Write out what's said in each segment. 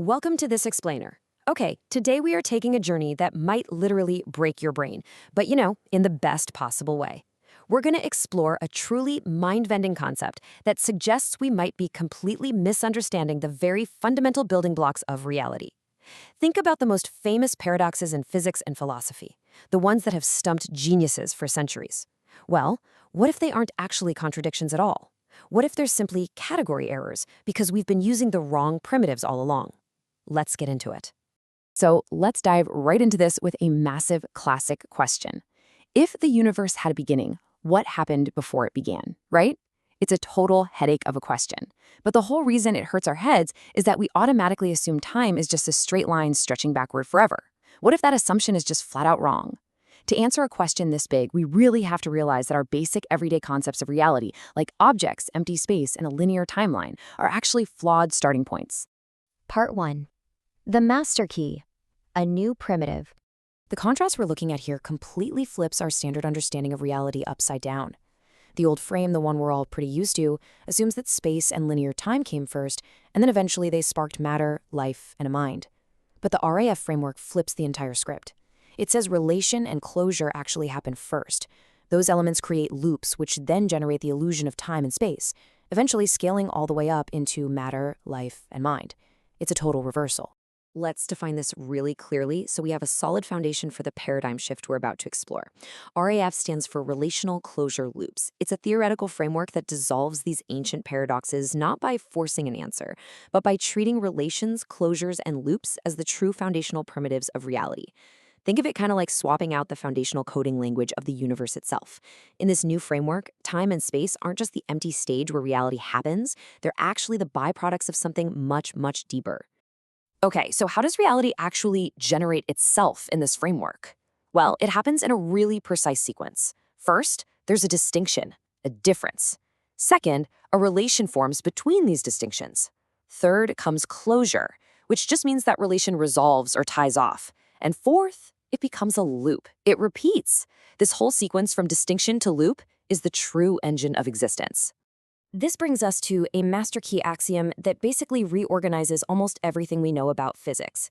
Welcome to This Explainer. Okay, today we are taking a journey that might literally break your brain, but in the best possible way. We're going to explore a truly mind-bending concept that suggests we might be completely misunderstanding the very fundamental building blocks of reality. Think about the most famous paradoxes in physics and philosophy, the ones that have stumped geniuses for centuries. Well, what if they aren't actually contradictions at all? What if they're simply category errors because we've been using the wrong primitives all along? Let's get into it. So let's dive right into this with a massive classic question. If the universe had a beginning, what happened before it began, right? It's a total headache of a question. But the whole reason it hurts our heads is that we automatically assume time is just a straight line stretching backward forever. What if that assumption is just flat out wrong? To answer a question this big, we really have to realize that our basic everyday concepts of reality, like objects, empty space, and a linear timeline, are actually flawed starting points. Part 1. The master key, a new primitive. The contrast we're looking at here completely flips our standard understanding of reality upside down. The old frame, the one we're all pretty used to, assumes that space and linear time came first, and then eventually they sparked matter, life, and a mind. But the RAF framework flips the entire script. It says relation and closure actually happen first. Those elements create loops, which then generate the illusion of time and space, eventually scaling all the way up into matter, life, and mind. It's a total reversal. Let's define this really clearly so we have a solid foundation for the paradigm shift we're about to explore. RAF stands for Relational Closure Loops. It's a theoretical framework that dissolves these ancient paradoxes not by forcing an answer, but by treating relations, closures, and loops as the true foundational primitives of reality. Think of it kind of like swapping out the foundational coding language of the universe itself. In this new framework, time and space aren't just the empty stage where reality happens, they're actually the byproducts of something much, much deeper. Okay, so how does reality actually generate itself in this framework? Well, it happens in a really precise sequence. First, there's a distinction, a difference. Second, a relation forms between these distinctions. Third comes closure, which just means that relation resolves or ties off. And fourth, it becomes a loop. It repeats. This whole sequence from distinction to loop is the true engine of existence. This brings us to a master key axiom that basically reorganizes almost everything we know about physics.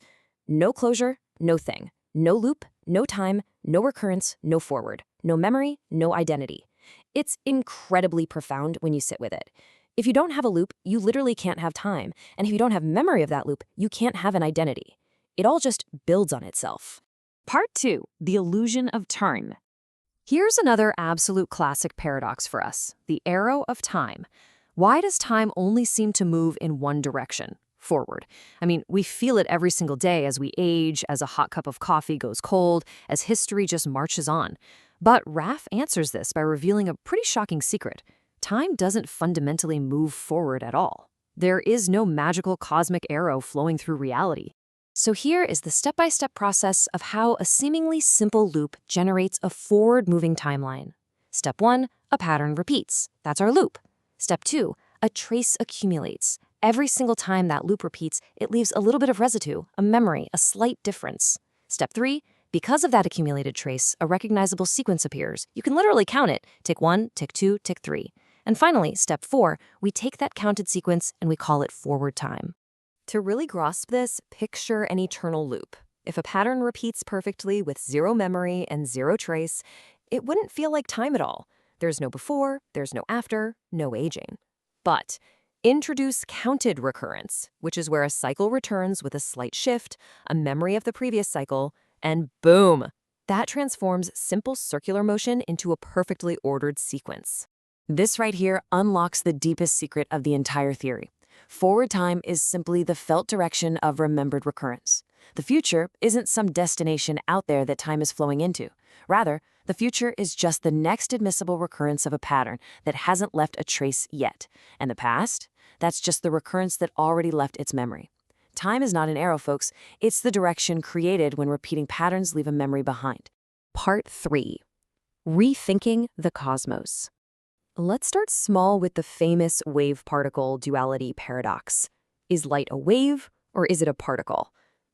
No closure, no thing. No loop, no time, no recurrence, no forward. No memory, no identity. It's incredibly profound when you sit with it. If you don't have a loop, you literally can't have time. And if you don't have memory of that loop, you can't have an identity. It all just builds on itself. Part 2, the illusion of time. Here's another absolute classic paradox for us, the arrow of time. Why does time only seem to move in one direction, forward? I mean, we feel it every single day as we age, as a hot cup of coffee goes cold, as history just marches on. But RAF answers this by revealing a pretty shocking secret. Time doesn't fundamentally move forward at all. There is no magical cosmic arrow flowing through reality. So here is the step-by-step process of how a seemingly simple loop generates a forward-moving timeline. Step 1, a pattern repeats. That's our loop. Step 2, a trace accumulates. Every single time that loop repeats, it leaves a little bit of residue, a memory, a slight difference. Step 3, because of that accumulated trace, a recognizable sequence appears. You can literally count it. Tick 1, tick 2, tick 3. And finally, step 4, we take that counted sequence and we call it forward time. To really grasp this, picture an eternal loop. If a pattern repeats perfectly with zero memory and zero trace, it wouldn't feel like time at all. There's no before, there's no after, no aging. But introduce counted recurrence, which is where a cycle returns with a slight shift, a memory of the previous cycle, and boom! That transforms simple circular motion into a perfectly ordered sequence. This right here unlocks the deepest secret of the entire theory. Forward time is simply the felt direction of remembered recurrence. The future isn't some destination out there that time is flowing into. Rather, the future is just the next admissible recurrence of a pattern that hasn't left a trace yet. And the past? That's just the recurrence that already left its memory. Time is not an arrow, folks. It's the direction created when repeating patterns leave a memory behind. Part 3. Rethinking the cosmos. Let's start small with the famous wave-particle duality paradox. Is light a wave, or is it a particle?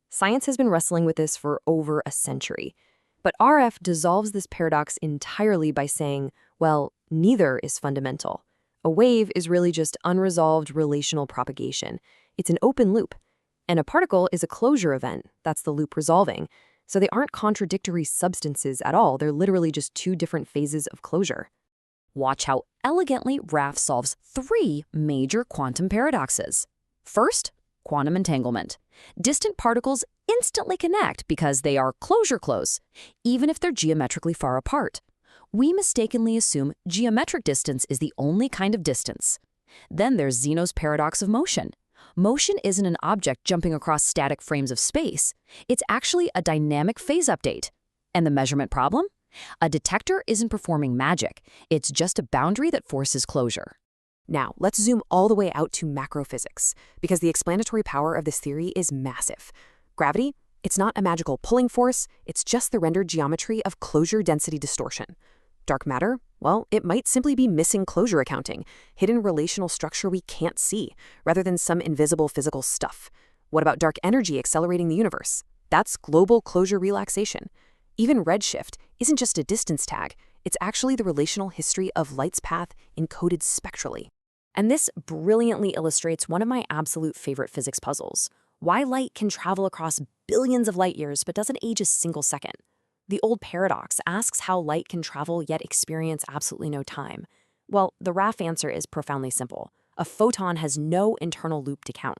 Science has been wrestling with this for over a century. But RF dissolves this paradox entirely by saying, well, neither is fundamental. A wave is really just unresolved relational propagation. It's an open loop. And a particle is a closure event. That's the loop resolving. So they aren't contradictory substances at all. They're literally just two different phases of closure. Watch how elegantly Raff solves three major quantum paradoxes. First, quantum entanglement. Distant particles instantly connect because they are closure close, even if they're geometrically far apart. We mistakenly assume geometric distance is the only kind of distance. Then there's Zeno's paradox of motion. Motion isn't an object jumping across static frames of space. It's actually a dynamic phase update. And the measurement problem? A detector isn't performing magic. It's just a boundary that forces closure. Now, let's zoom all the way out to macrophysics, because the explanatory power of this theory is massive. Gravity? It's not a magical pulling force, it's just the rendered geometry of closure density distortion. Dark matter? Well, it might simply be missing closure accounting, hidden relational structure we can't see, rather than some invisible physical stuff. What about dark energy accelerating the universe? That's global closure relaxation. Even redshift isn't just a distance tag, it's actually the relational history of light's path encoded spectrally. And this brilliantly illustrates one of my absolute favorite physics puzzles: why light can travel across billions of light years but doesn't age a single second. The old paradox asks how light can travel yet experience absolutely no time. Well, the Raff answer is profoundly simple. A photon has no internal loop to count.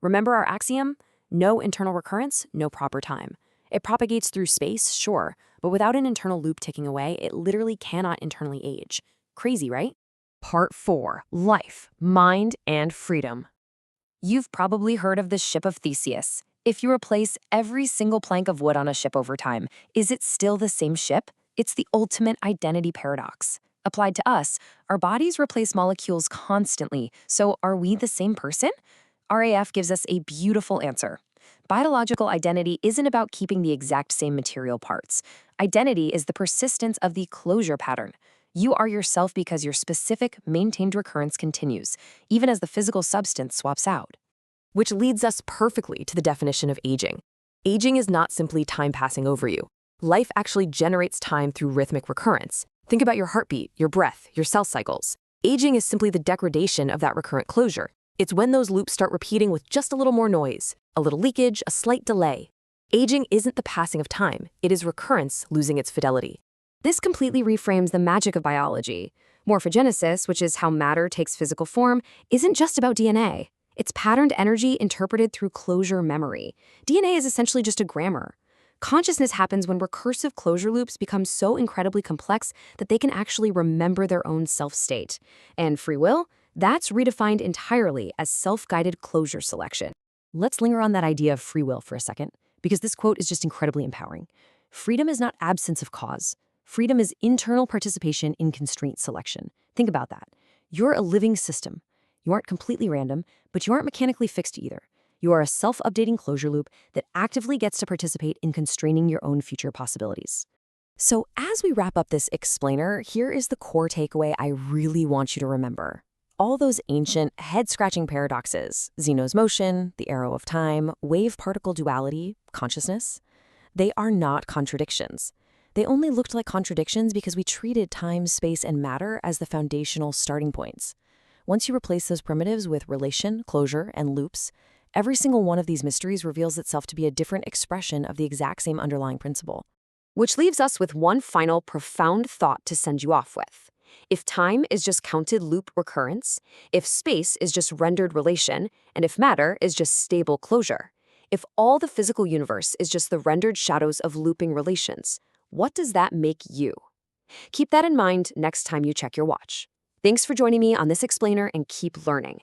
Remember our axiom? No internal recurrence, no proper time. It propagates through space, sure, but without an internal loop ticking away, it literally cannot internally age. Crazy, right? Part 4. Life, Mind, and Freedom. You've probably heard of the ship of Theseus. If you replace every single plank of wood on a ship over time, is it still the same ship? It's the ultimate identity paradox. Applied to us, our bodies replace molecules constantly, so are we the same person? RAF gives us a beautiful answer. Biological identity isn't about keeping the exact same material parts. Identity is the persistence of the closure pattern. You are yourself because your specific, maintained recurrence continues, even as the physical substance swaps out. Which leads us perfectly to the definition of aging. Aging is not simply time passing over you. Life actually generates time through rhythmic recurrence. Think about your heartbeat, your breath, your cell cycles. Aging is simply the degradation of that recurrent closure. It's when those loops start repeating with just a little more noise, a little leakage, a slight delay. Aging isn't the passing of time, it is recurrence losing its fidelity. This completely reframes the magic of biology. Morphogenesis, which is how matter takes physical form, isn't just about DNA. It's patterned energy interpreted through closure memory. DNA is essentially just a grammar. Consciousness happens when recursive closure loops become so incredibly complex that they can actually remember their own self-state. And free will? That's redefined entirely as self-guided closure selection. Let's linger on that idea of free will for a second, because this quote is just incredibly empowering. Freedom is not absence of cause. Freedom is internal participation in constraint selection. Think about that. You're a living system. You aren't completely random, but you aren't mechanically fixed either. You are a self-updating closure loop that actively gets to participate in constraining your own future possibilities. So as we wrap up this explainer, here is the core takeaway I really want you to remember. All those ancient, head-scratching paradoxes, Zeno's motion, the arrow of time, wave-particle duality, consciousness, they are not contradictions. They only looked like contradictions because we treated time, space, and matter as the foundational starting points. Once you replace those primitives with relation, closure, and loops, every single one of these mysteries reveals itself to be a different expression of the exact same underlying principle. Which leaves us with one final profound thought to send you off with. If time is just counted loop recurrence, if space is just rendered relation, and if matter is just stable closure, if all the physical universe is just the rendered shadows of looping relations, what does that make you? Keep that in mind next time you check your watch. Thanks for joining me on this explainer and keep learning.